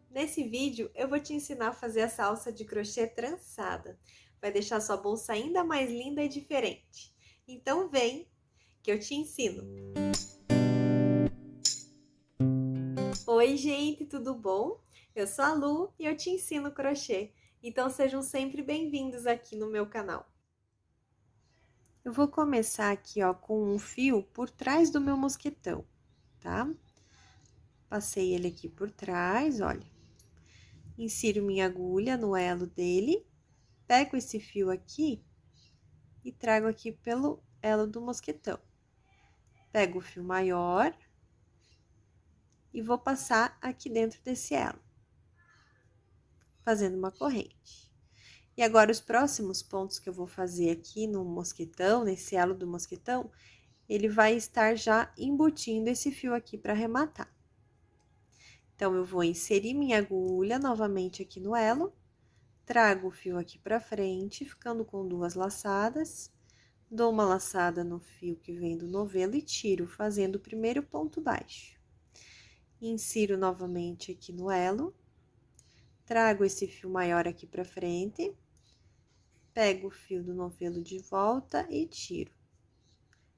Nesse vídeo, eu vou te ensinar a fazer essa alça de crochê trançada. Vai deixar sua bolsa ainda mais linda e diferente. Então vem, que eu te ensino! Oi, gente, tudo bom? Eu sou a Lu e eu te ensino crochê. Então sejam sempre bem-vindos aqui no meu canal. Eu vou começar aqui, ó, com um fio por trás do meu mosquetão, tá? Passei ele aqui por trás, olha. Insiro minha agulha no elo dele, pego esse fio aqui e trago aqui pelo elo do mosquetão. Pego o fio maior e vou passar aqui dentro desse elo, fazendo uma corrente. E agora, os próximos pontos que eu vou fazer aqui no mosquetão, nesse elo do mosquetão, ele vai estar já embutindo esse fio aqui para arrematar. Então, eu vou inserir minha agulha novamente aqui no elo, trago o fio aqui para frente, ficando com duas laçadas, dou uma laçada no fio que vem do novelo e tiro, fazendo o primeiro ponto baixo. Insiro novamente aqui no elo, trago esse fio maior aqui para frente, pego o fio do novelo de volta e tiro.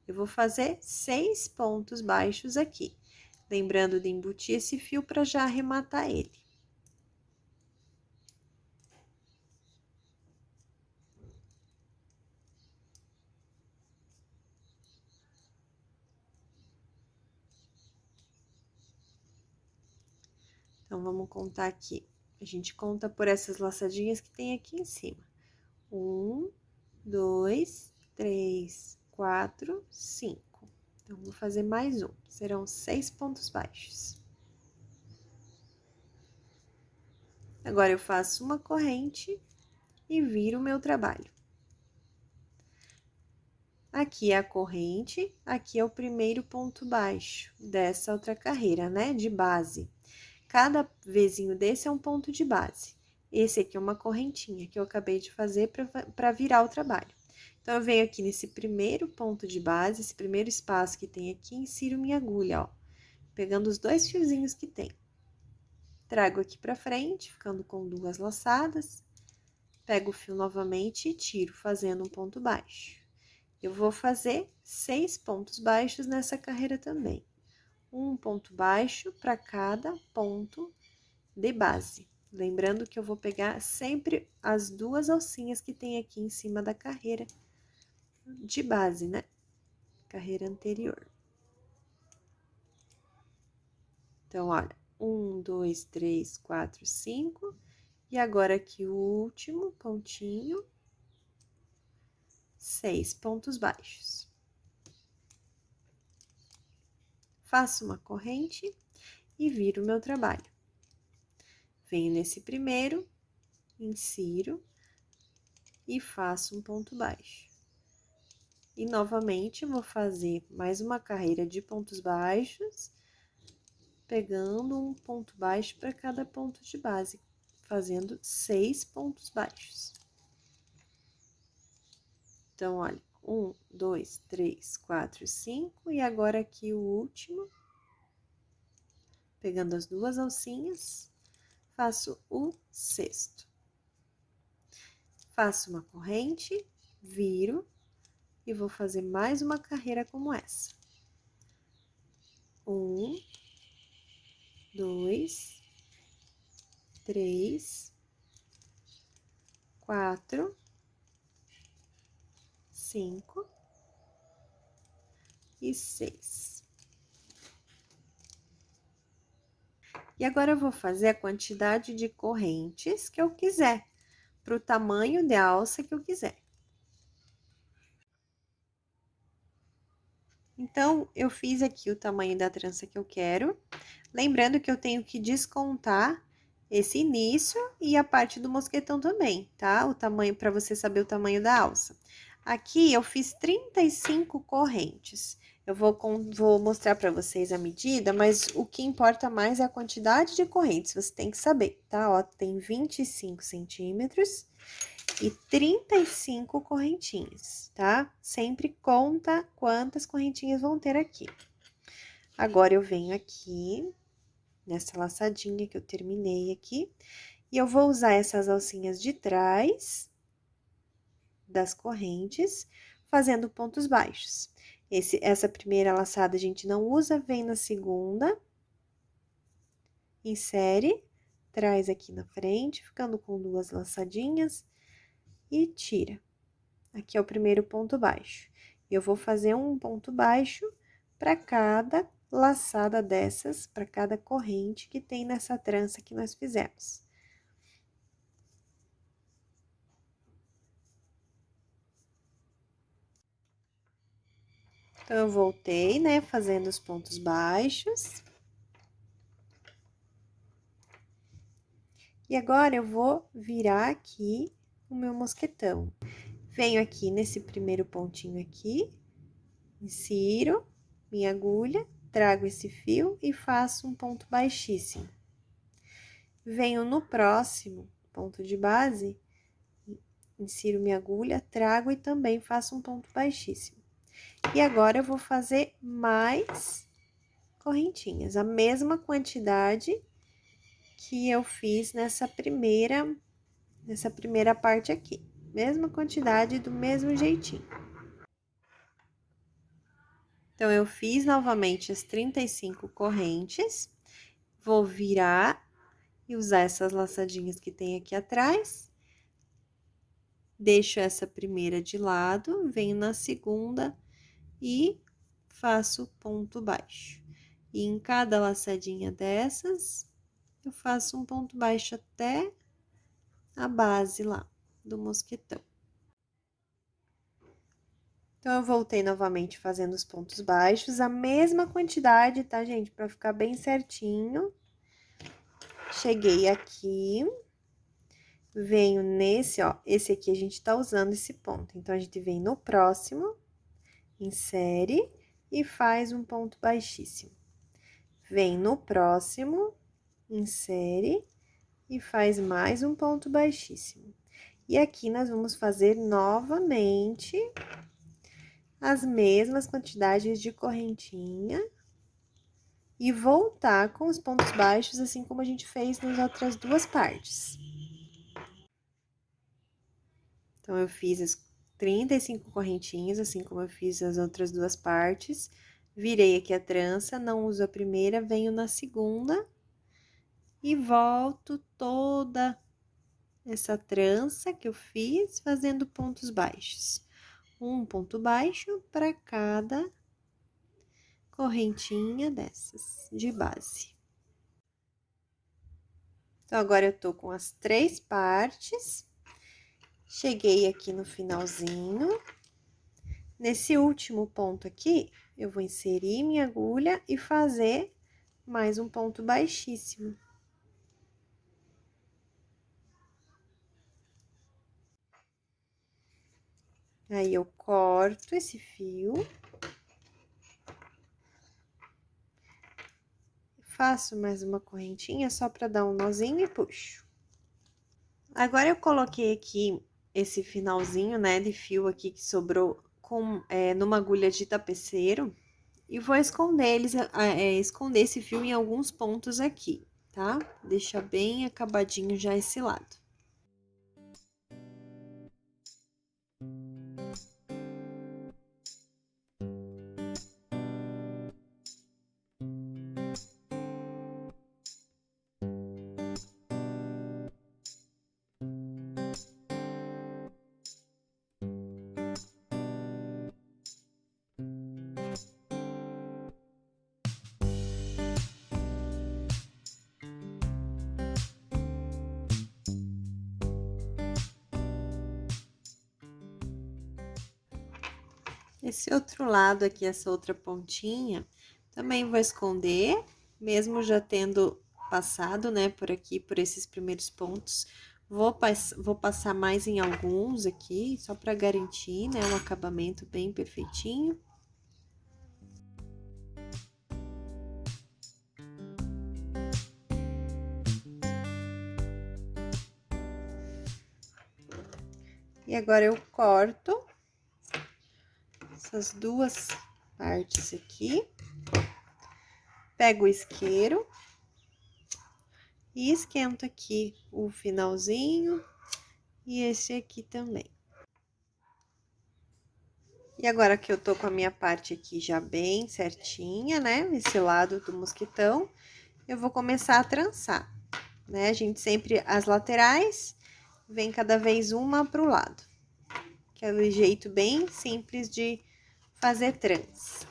Eu vou fazer 6 pontos baixos aqui, lembrando de embutir esse fio para já arrematar ele. Então, vamos contar aqui. A gente conta por essas laçadinhas que tem aqui em cima. 1, 2, 3, 4, 5. Então, vou fazer mais um. Serão 6 pontos baixos. Agora, eu faço uma corrente e viro o meu trabalho. Aqui é a corrente, aqui é o primeiro ponto baixo dessa outra carreira, né? De base. Cada vezinho desse é um ponto de base. Esse aqui é uma correntinha que eu acabei de fazer para virar o trabalho. Então, eu venho aqui nesse primeiro ponto de base, esse primeiro espaço que tem aqui, insiro minha agulha, ó. Pegando os 2 fiozinhos que tem. Trago aqui pra frente, ficando com 2 laçadas. Pego o fio novamente e tiro, fazendo um ponto baixo. Eu vou fazer 6 pontos baixos nessa carreira também. Um ponto baixo para cada ponto de base. Lembrando que eu vou pegar sempre as 2 alcinhas que tem aqui em cima da carreira de base, né? Carreira anterior. Então, olha, 1, 2, 3, 4, 5. E agora aqui o último pontinho, 6 pontos baixos. Faço uma corrente e viro o meu trabalho. Venho nesse primeiro, insiro e faço um ponto baixo. E novamente vou fazer mais uma carreira de pontos baixos, pegando um ponto baixo para cada ponto de base, fazendo 6 pontos baixos. Então, olha, 1, 2, 3, 4, 5, e agora aqui o último, pegando as 2 alcinhas, faço o 6º. Faço uma corrente, viro e vou fazer mais uma carreira como essa. 1, 2, 3, 4, 5 e 6. E agora, eu vou fazer a quantidade de correntes que eu quiser, para o tamanho de alça que eu quiser. Então, eu fiz aqui o tamanho da trança que eu quero, lembrando que eu tenho que descontar esse início e a parte do mosquetão também, tá? O tamanho, para você saber o tamanho da alça. Aqui, eu fiz 35 correntes. Eu vou mostrar para vocês a medida, mas o que importa mais é a quantidade de correntes, você tem que saber, tá? Ó, tem 25 centímetros e 35 correntinhas, tá? Sempre conta quantas correntinhas vão ter aqui. Agora, eu venho aqui, nessa laçadinha que eu terminei aqui, e eu vou usar essas alcinhas de trás das correntes, fazendo pontos baixos. Essa primeira laçada a gente não usa, vem na segunda, insere, traz aqui na frente, ficando com 2 laçadinhas, e tira. Aqui é o primeiro ponto baixo. Eu vou fazer um ponto baixo para cada laçada dessas, para cada corrente que tem nessa trança que nós fizemos. Então, eu voltei, né, fazendo os pontos baixos. E agora, eu vou virar aqui o meu mosquetão. Venho aqui nesse primeiro pontinho aqui, insiro minha agulha, trago esse fio e faço um ponto baixíssimo. Venho no próximo ponto de base, insiro minha agulha, trago e também faço um ponto baixíssimo. E agora, eu vou fazer mais correntinhas, a mesma quantidade que eu fiz nessa primeira parte aqui. Mesma quantidade, do mesmo jeitinho. Então, eu fiz novamente as 35 correntes, vou virar e usar essas laçadinhas que tem aqui atrás. Deixo essa primeira de lado, venho na segunda e faço ponto baixo. E em cada laçadinha dessas, eu faço um ponto baixo até a base lá do mosquetão. Então, eu voltei novamente fazendo os pontos baixos, a mesma quantidade, tá, gente? Pra ficar bem certinho. Cheguei aqui, venho nesse, ó, esse aqui a gente tá usando esse ponto. Então, a gente vem no próximo, insere e faz um ponto baixíssimo. Vem no próximo, insere e faz mais um ponto baixíssimo. E aqui, nós vamos fazer novamente as mesmas quantidades de correntinha e voltar com os pontos baixos, assim como a gente fez nas outras 2 partes. Então, eu fiz as 35 correntinhas, assim como eu fiz as outras 2 partes, virei aqui a trança, não uso a primeira, venho na segunda e volto toda essa trança que eu fiz, fazendo pontos baixos. Um ponto baixo para cada correntinha dessas, de base. Então, agora, eu tô com as 3 partes, cheguei aqui no finalzinho. Nesse último ponto aqui, eu vou inserir minha agulha e fazer mais um ponto baixíssimo. Aí, eu corto esse fio. Faço mais uma correntinha só para dar um nozinho e puxo. Agora, eu coloquei aqui esse finalzinho, né, de fio aqui que sobrou numa agulha de tapeceiro. E vou esconder esconder esse fio em alguns pontos aqui, tá? Deixar bem acabadinho já esse lado. Esse outro lado aqui, essa outra pontinha, também vou esconder, mesmo já tendo passado, né, por aqui, por esses primeiros pontos. Vou passar mais em alguns aqui, só para garantir, né, um acabamento bem perfeitinho. E agora eu corto essas duas partes aqui, pego o isqueiro e esquento aqui o finalzinho e esse aqui também. E agora que eu tô com a minha parte aqui já bem certinha, né, esse lado do mosquitão, eu vou começar a trançar, né? A gente sempre, as laterais, vem cada vez uma pro lado. Aquele jeito bem simples de fazer trança.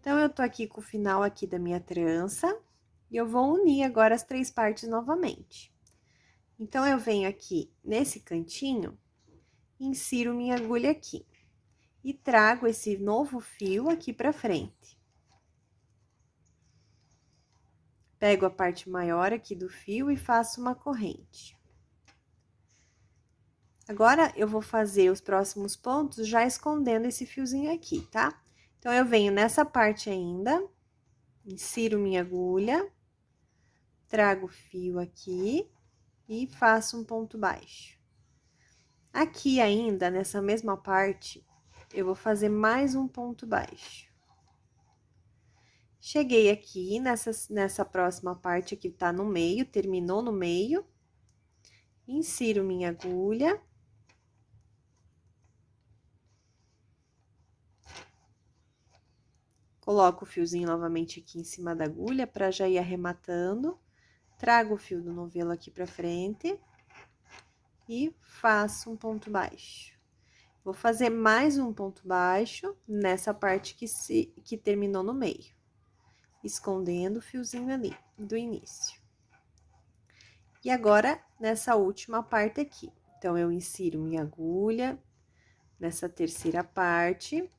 Então, eu tô aqui com o final aqui da minha trança, e eu vou unir agora as três partes novamente. Então, eu venho aqui nesse cantinho, insiro minha agulha aqui, e trago esse novo fio aqui pra frente. Pego a parte maior aqui do fio e faço uma corrente. Agora, eu vou fazer os próximos pontos já escondendo esse fiozinho aqui, tá? Então, eu venho nessa parte ainda, insiro minha agulha, trago o fio aqui e faço um ponto baixo. Aqui ainda, nessa mesma parte, eu vou fazer mais um ponto baixo. Cheguei aqui nessa próxima parte que tá no meio, terminou no meio, insiro minha agulha. Coloco o fiozinho novamente aqui em cima da agulha para já ir arrematando. Trago o fio do novelo aqui pra frente e faço um ponto baixo. Vou fazer mais um ponto baixo nessa parte que terminou no meio, escondendo o fiozinho ali do início. E agora, nessa última parte aqui. Então, eu insiro minha agulha nessa terceira parte.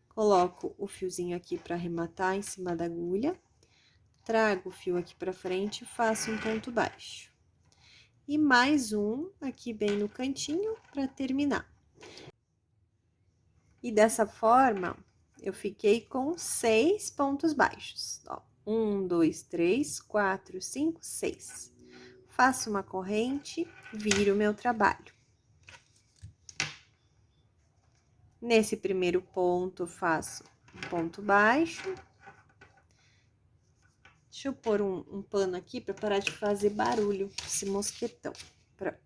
Coloco o fiozinho aqui para arrematar em cima da agulha. Trago o fio aqui pra frente e faço um ponto baixo. E mais um aqui bem no cantinho para terminar. E dessa forma, eu fiquei com 6 pontos baixos, ó. 1, 2, 3, 4, 5, 6. Faço uma corrente, viro o meu trabalho. Nesse primeiro ponto, faço um ponto baixo. Deixa eu pôr um pano aqui para parar de fazer barulho, esse mosquetão. Pronto.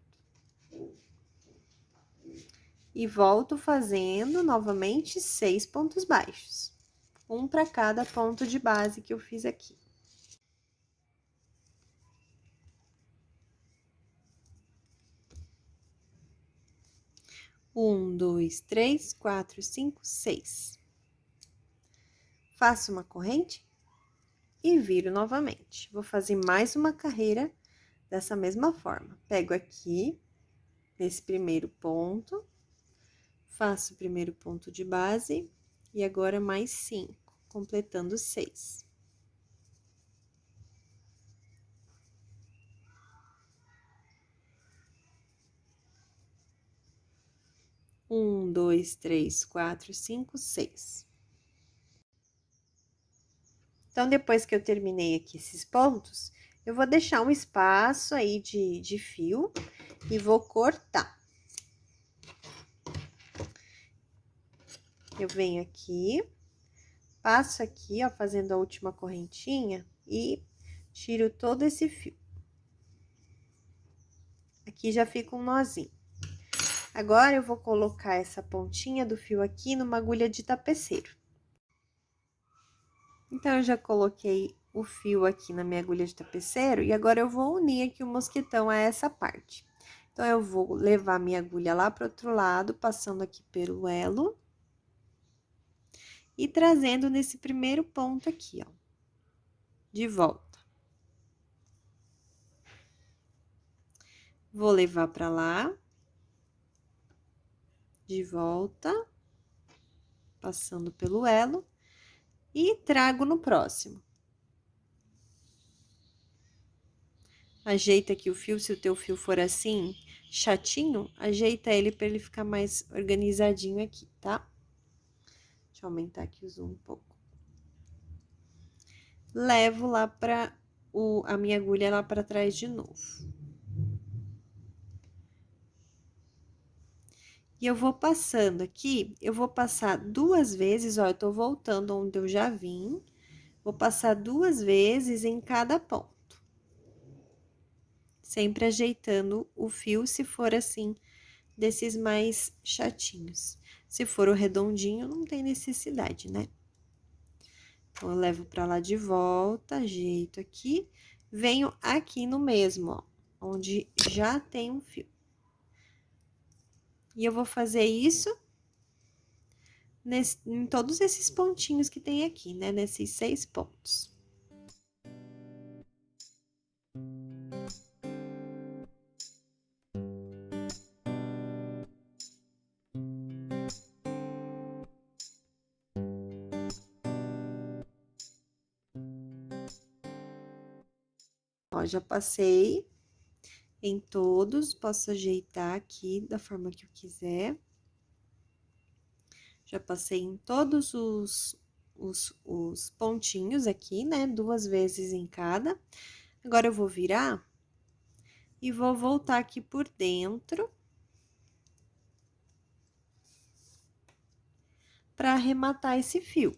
E volto fazendo novamente 6 pontos baixos. Um para cada ponto de base que eu fiz aqui. Um, dois, três, quatro, cinco, 6. Faço uma corrente e viro novamente. Vou fazer mais uma carreira dessa mesma forma. Pego aqui, nesse primeiro ponto, faço o primeiro ponto de base e agora mais 5, completando 6. Um, dois, três, quatro, cinco, 6. Então, depois que eu terminei aqui esses pontos, eu vou deixar um espaço aí de fio e vou cortar. Eu venho aqui, passo aqui, ó, fazendo a última correntinha e tiro todo esse fio. Aqui já fica um nozinho. Agora, eu vou colocar essa pontinha do fio aqui numa agulha de tapeceiro. Então, eu já coloquei o fio aqui na minha agulha de tapeceiro e agora eu vou unir aqui o mosquitão a essa parte. Então, eu vou levar minha agulha lá pro outro lado, passando aqui pelo elo. E trazendo nesse primeiro ponto aqui, ó, de volta. Vou levar pra lá. De volta. Passando pelo elo. E trago no próximo. Ajeita aqui o fio, se o teu fio for assim, chatinho, ajeita ele para ele ficar mais organizadinho aqui, tá? Deixa eu aumentar aqui o zoom um pouco. Levo lá para a minha agulha lá para trás de novo. E eu vou passando aqui, eu vou passar 2 vezes, ó, eu tô voltando onde eu já vim. Vou passar 2 vezes em cada ponto. Sempre ajeitando o fio, se for assim, desses mais chatinhos. Se for o redondinho, não tem necessidade, né? Então, eu levo pra lá de volta, ajeito aqui, venho aqui no mesmo, ó, onde já tem um fio. E eu vou fazer isso em todos esses pontinhos que tem aqui, né? Nesses 6 pontos. Ó, já passei em todos, posso ajeitar aqui da forma que eu quiser. Já passei em todos os pontinhos aqui, né? 2 vezes em cada. Agora, eu vou virar e vou voltar aqui por dentro para arrematar esse fio.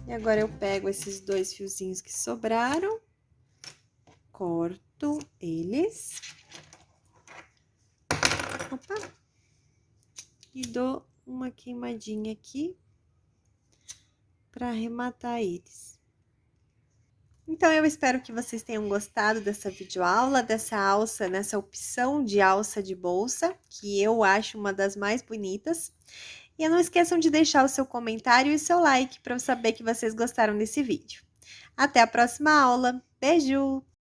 E agora, eu pego esses 2 fiozinhos que sobraram, corto eles. Opa! E dou uma queimadinha aqui para arrematar eles. Então, eu espero que vocês tenham gostado dessa videoaula, dessa alça, nessa opção de alça de bolsa, que eu acho uma das mais bonitas. E não esqueçam de deixar o seu comentário e o seu like para eu saber que vocês gostaram desse vídeo. Até a próxima aula. Beijo!